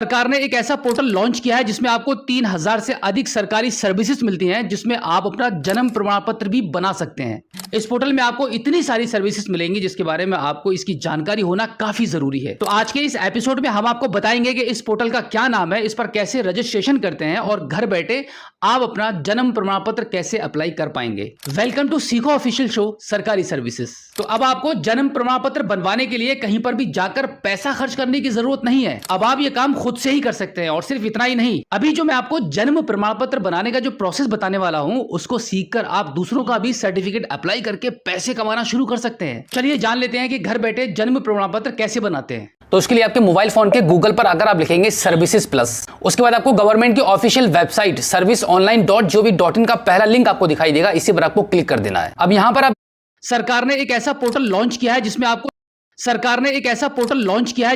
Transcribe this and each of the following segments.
सरकार ने एक ऐसा पोर्टल लॉन्च किया है जिसमें आपको 3000 से अधिक सरकारी सर्विसेज मिलती हैं, जिसमें आप अपना जन्म प्रमाण पत्र भी बना सकते हैं। इस पोर्टल में आपको इतनी सारी सर्विसेज मिलेंगी जिसके बारे में आपको इसकी जानकारी होना काफी जरूरी है। तो आज के इस एपिसोड में हम आपको बताएंगे कि इस पोर्टल का क्या नाम है, इस पर कैसे रजिस्ट्रेशन करते हैं और घर बैठे आप अपना जन्म प्रमाण पत्र कैसे अप्लाई कर पाएंगे। वेलकम टू सीखो ऑफिशियल शो सरकारी सर्विसेज। तो अब आपको जन्म प्रमाण पत्र बनवाने के लिए कहीं पर भी जाकर पैसा खर्च करने की जरूरत नहीं है। अब आप ये काम खुद से ही कर सकते हैं। और सिर्फ इतना ही नहीं, अभी जो मैं आपको जन्म प्रमाण पत्र बनाने का जो प्रोसेस बताने वाला हूं, उसको सीखकर आप दूसरों का भी सर्टिफिकेट अप्लाई करके पैसे कमाना शुरू कर सकते हैं। चलिए जान लेते हैं कि घर बैठे जन्म प्रमाण पत्र कैसे बनाते हैं। तो उसके लिए आपके मोबाइल फोन के गूगल पर अगर आप लिखेंगे सर्विसेज प्लस, उसके बाद आपको गवर्नमेंट की ऑफिशियल वेबसाइट serviceonline.gov.in का पहला लिंक आपको दिखाई देगा, इसी पर आपको क्लिक कर देना है। अब यहां पर आप सरकार ने एक ऐसा पोर्टल लॉन्च किया है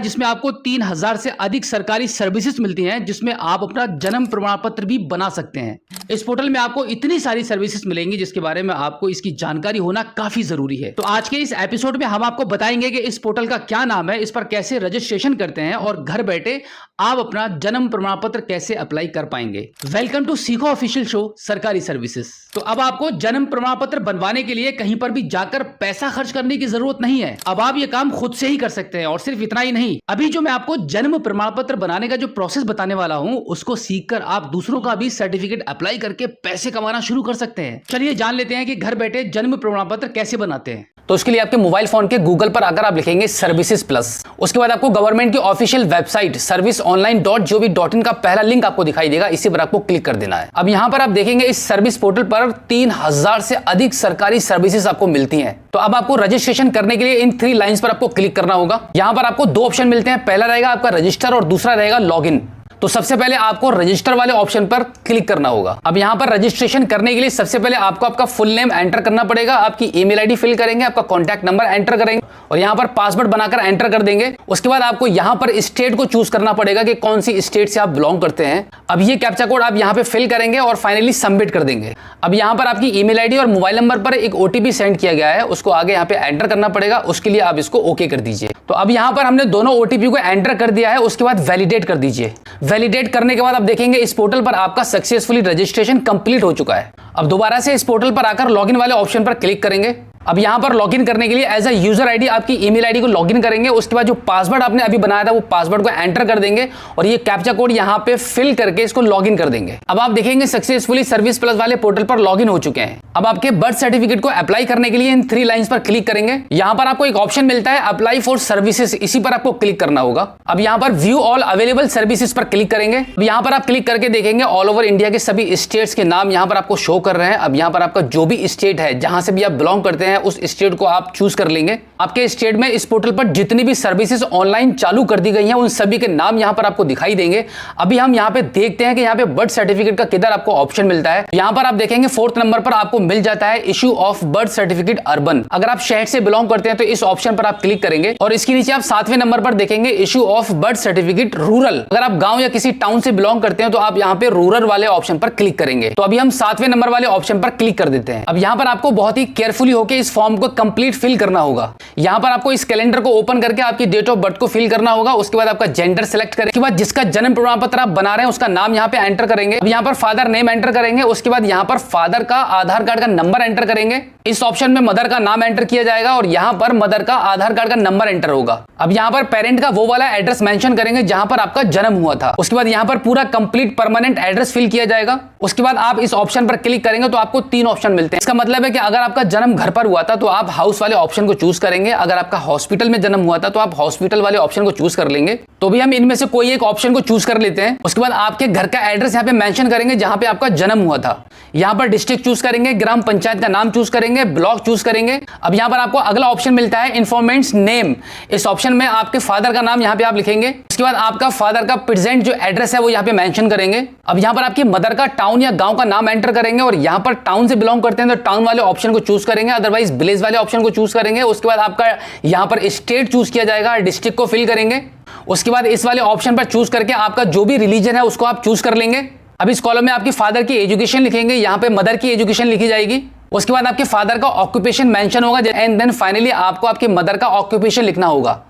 जिसमें आपको 3000 से अधिक सरकारी सर्विसेज मिलती हैं, जिसमें आप अपना जन्म प्रमाण पत्र भी बना सकते हैं। इस पोर्टल में आपको इतनी सारी सर्विसेज मिलेंगी जिसके बारे में आपको इसकी जानकारी होना काफी जरूरी है। तो आज के इस एपिसोड में हम आपको बताएंगे कि इस पोर्टल का क्या नाम है, इस पर कैसे रजिस्ट्रेशन करते हैं और घर बैठे आप अपना जन्म प्रमाण पत्र कैसे अप्लाई कर पाएंगे। वेलकम टू सीखो ऑफिशियल शो सरकारी सर्विसेज। तो अब आपको जन्म प्रमाण पत्र बनवाने के लिए कहीं पर भी जाकर पैसा खर्च करने की जरूरत नहीं है। अब आप ये काम खुद से ही कर सकते हैं। और सिर्फ इतना ही नहीं, अभी जो मैं आपको जन्म प्रमाण पत्र बनाने का जो प्रोसेस बताने वाला हूं, उसको सीखकर आप दूसरों का भी सर्टिफिकेट अप्लाई करके पैसे कमाना शुरू कर सकते हैं। चलिए जान लेते हैं कि घर बैठे जन्म प्रमाण पत्र कैसे बनाते हैं। तो उसके लिए आपके मोबाइल फोन के गूगल पर अगर आप लिखेंगे सर्विसेज प्लस, उसके बाद आपको गवर्नमेंट की ऑफिशियल वेबसाइट serviceonline.gov.in का पहला लिंक आपको दिखाई देगा, इसी पर आपको क्लिक कर देना है। अब यहां पर आप देखेंगे इस सर्विस पोर्टल पर 3000 से अधिक सरकारी सर्विसेज आपको मिलती हैं। तो अब आपको रजिस्ट्रेशन करने के लिए इन 3 लाइंस पर आपको क्लिक करना होगा। यहां पर आपको 2 ऑप्शन मिलते हैं, पहला रहेगा आपका रजिस्टर और दूसरा रहेगा लॉगिन। तो सबसे पहले आपको रजिस्टर वाले ऑप्शन पर क्लिक करना होगा। अब यहां पर रजिस्ट्रेशन करने के लिए सबसे पहले आपको आपका फुल नेम एंटर करना पड़ेगा, आपकी ईमेल आईडी फिल करेंगे, आपका कॉन्टैक्ट नंबर एंटर करेंगे और यहां पर पासवर्ड बनाकर एंटर कर देंगे। उसके बाद आपको यहां पर स्टेट को चूज करना पड़ेगा कि कौन सी स्टेट से आप बिलोंग करते हैं। अब ये कैप्चा कोड आप यहां पे फिल करेंगे और फाइनली सबमिट कर देंगे। अब यहां पर आपकी ईमेल आईडी और मोबाइल नंबर पर एक ओटीपी सेंड किया गया है, उसको आगे यहां पे एंटर करना पड़ेगा। उसके लिए आप इसको ओके कर दीजिए। तो अब यहां पर हमने दोनों ओटीपी को एंटर कर दिया है, उसके बाद वैलिडेट कर दीजिए। वैलिडेट करने के बाद आप देखेंगे इस पोर्टल पर आपका सक्सेसफुली रजिस्ट्रेशन कंप्लीट हो चुका है। अब दोबारा से इस पोर्टल पर आकर लॉगिन वाले ऑप्शन पर क्लिक करेंगे। अब यहां पर लॉगिन करने के लिए एज अ यूजर आईडी आपकी ईमेल आईडी को लॉगिन करेंगे। उसके बाद जो पासवर्ड आपने अभी बनाया था वो पासवर्ड को एंटर कर देंगे और ये कैप्चा कोड यहां पे फिल करके इसको लॉगिन कर देंगे। अब आप देखेंगे सक्सेसफुली सर्विस प्लस वाले पोर्टल पर लॉगिन हो चुके हैं। अब आपके बर्थ सर्टिफिकेट को अप्लाई करने के लिए इन 3 लाइंस पर क्लिक करेंगे। यहां पर आपको एक ऑप्शन मिलता है अप्लाई फॉर सर्विसेज, इसी पर आपको क्लिक करना होगा। अब यहां पर व्यू ऑल अवेलेबल सर्विसेज पर क्लिक करेंगे। अब यहां पर आप क्लिक करके देखेंगे ऑल ओवर इंडिया के सभी स्टेट्स के नाम यहां पर आपको शो कर रहे हैं। अब यहां पर आपका जो भी स्टेट है, जहां से भी आप बिलोंग करते हैं, उस स्टेट को आप चूज कर लेंगे। आपके स्टेट में इस पोर्टल पर जितनी भी सर्विसेज ऑनलाइन चालू कर दी गई हैं, उन सभी के नाम यहां पर आपको दिखाई देंगे। अभी हम यहां पे देखते हैं कि यहां पे बर्थ सर्टिफिकेट का किधर आपको ऑप्शन मिलता है। यहां पर आप देखेंगे 4th नंबर पर आपको मिल जाता है issue of birth certificate urban. अगर आप शहर से बिलोंग करते हैं तो इस ऑप्शन पर आप क्लिक करेंगे और इसके नीचे आप 7वें नंबर पर देखेंगे issue of birth certificate rural. अगर आप गांव या किसी टाउन से बिलोंग करते हैं तो आप यहां पे रूरल वाले ऑप्शन पर क्लिक करेंगे। तो अभी हम 7वें नंबर वाले ऑप्शन पर क्लिक कर देते हैं। अब यहां पर आपको बहुत ही केयरफुली होकर इस फॉर्म को कंप्लीट फिल करना होगा। यहां पर आपको इस कैलेंडर को ओपन करके आपकी डेट ऑफ बर्थ को फिल करना होगा। उसके बाद आपका जेंडर सेलेक्ट करें। उसके बाद जिसका जन्म प्रमाण पत्र आप बना रहे हैं उसका नाम यहां पे एंटर करेंगे। अब यहां पर फादर नेम एंटर करेंगे। उसके बाद यहां पर फादर का आधार कार्ड का नंबर एंटर करेंगे। इस ऑप्शन में मदर का नाम एंटर किया जाएगा और यहां पर मदर का आधार कार्ड का नंबर एंटर होगा। अब यहां पर पेरेंट का वो वाला एड्रेस मेंशन करेंगे जहां पर आपका जन्म हुआ था। उसके बाद यहां पर पूरा कंप्लीट परमानेंट एड्रेस फिल किया जाएगा। उसके बाद आप इस ऑप्शन पर क्लिक करेंगे तो आपको 3 ऑप्शन मिलते हैं। इसका मतलब है कि अगर आपका जन्म घर पर हुआ था तो आप हाउस वाले ऑप्शन को चूज करेंगे। अगर आपका हॉस्पिटल में जन्म हुआ था तो आप हॉस्पिटल वाले ऑप्शन को चूज कर लेंगे। तो भी हम इनमें से कोई एक ऑप्शन को चूज कर लेते हैं। उसके बाद आपके घर का एड्रेस यहां पे मेंशन करेंगे जहां पे आपका जन्म हुआ था। यहां पर डिस्ट्रिक्ट चूज करेंगे, ग्राम पंचायत का नाम चूज करेंगे, ब्लॉक चूज करेंगे। अब यहां पर आपको अगला ऑप्शन मिलता है इन्फॉर्मेंट्स नेम। इस ऑप्शन में आपके फादर का नाम यहां पे आप लिखेंगे। उसके बाद आपका फादर का प्रेजेंट जो एड्रेस है वो यहां पे मेंशन करेंगे। अब यहां पर आपकी मदर का टाउन या गांव का नाम एंटर करेंगे और यहां पर टाउन से बिलोंग करते हैं तो टाउन वाले ऑप्शन को चूज करेंगे, अदरवाइज विलेज वाले ऑप्शन को चूज करेंगे। उसके बाद आपका यहां पर स्टेट चूज किया जाएगा, डिस्ट्रिक्ट को फिल करेंगे। उसके बाद इस वाले ऑप्शन पर चूज करके आपका जो भी रिलीजन है उसको आप चूज कर लेंगे। अब इस कॉलम में आपकी फादर की एजुकेशन लिखेंगे, यहां पे मदर की एजुकेशन लिखी जाएगी। उसके बाद आपके फादर का ऑक्यूपेशन मेंशन होगा एंड देन फाइनली आपको आपकी मदर का ऑक्यूपेशन लिखना होगा।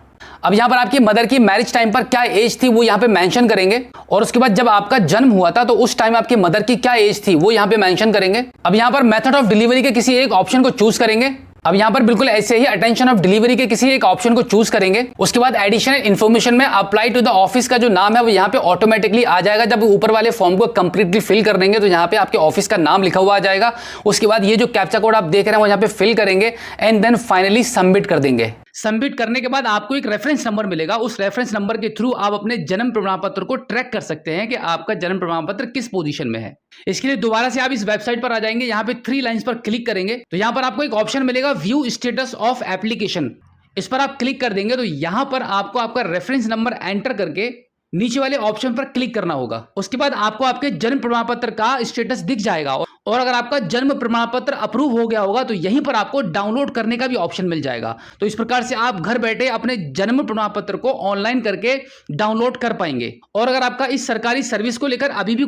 अब यहाँ पर आपकी मदर की मैरिज टाइम पर क्या एज थी वो यहाँ पे मेंशन करेंगे, और उसके बाद जब आपका जन्म हुआ था तो उस टाइम आपकी मदर की क्या एज थी वो यहाँ पे मेंशन करेंगे। अब यहाँ पर मेथड ऑफ डिलीवरी के किसी एक ऑप्शन को चूज करेंगे। अब यहाँ पर बिल्कुल ऐसे ही अटेंशन ऑफ डिलीवरी के किसी एक ऑप्शन को चूज करेंगे। उसके बाद एडिशनल इन्फॉर्मेशन में अप्लाई टू द ऑफिस का जो नाम है वो यहाँ पे ऑटोमेटिकली आ जाएगा। जब ऊपर वाले फॉर्म को कंप्लीटली फिल कर देंगे तो यहाँ पे आपके ऑफिस का नाम लिखा हुआ आ जाएगा। उसके बाद ये जो कैप्चा कोड आप देख रहे हैं वो यहाँ पे फिल करेंगे एंड देन फाइनली सबमिट कर देंगे। सबमिट करने के बाद आपको एक रेफरेंस नंबर मिलेगा। उस रेफरेंस नंबर के थ्रू आप अपने जन्म प्रमाण पत्र को ट्रैक कर सकते हैं कि आपका जन्म प्रमाण पत्र किस पोजीशन में है। इसके लिए दोबारा से आप इस वेबसाइट पर आ जाएंगे, यहाँ पे 3 लाइंस पर क्लिक करेंगे तो यहाँ पर आपको एक ऑप्शन मिलेगा व्यू स्टेटस ऑफ एप्लीकेशन। इस पर आप क्लिक कर देंगे तो यहाँ पर आपको आपका रेफरेंस नंबर एंटर करके नीचे वाले ऑप्शन पर क्लिक करना होगा। उसके बाद आपको आपके जन्म प्रमाण पत्र का स्टेटस दिख जाएगा, और अगर आपका जन्म प्रमाण पत्र अप्रूव हो गया होगा तो यहीं पर आपको डाउनलोड करने का भी ऑप्शन मिल जाएगा। तो इस प्रकार से आप घर बैठे अपने जन्म प्रमाण पत्र को ऑनलाइन करके डाउनलोड कर पाएंगे। और अगर आपका इस सरकारी सर्विस को लेकर अभी भी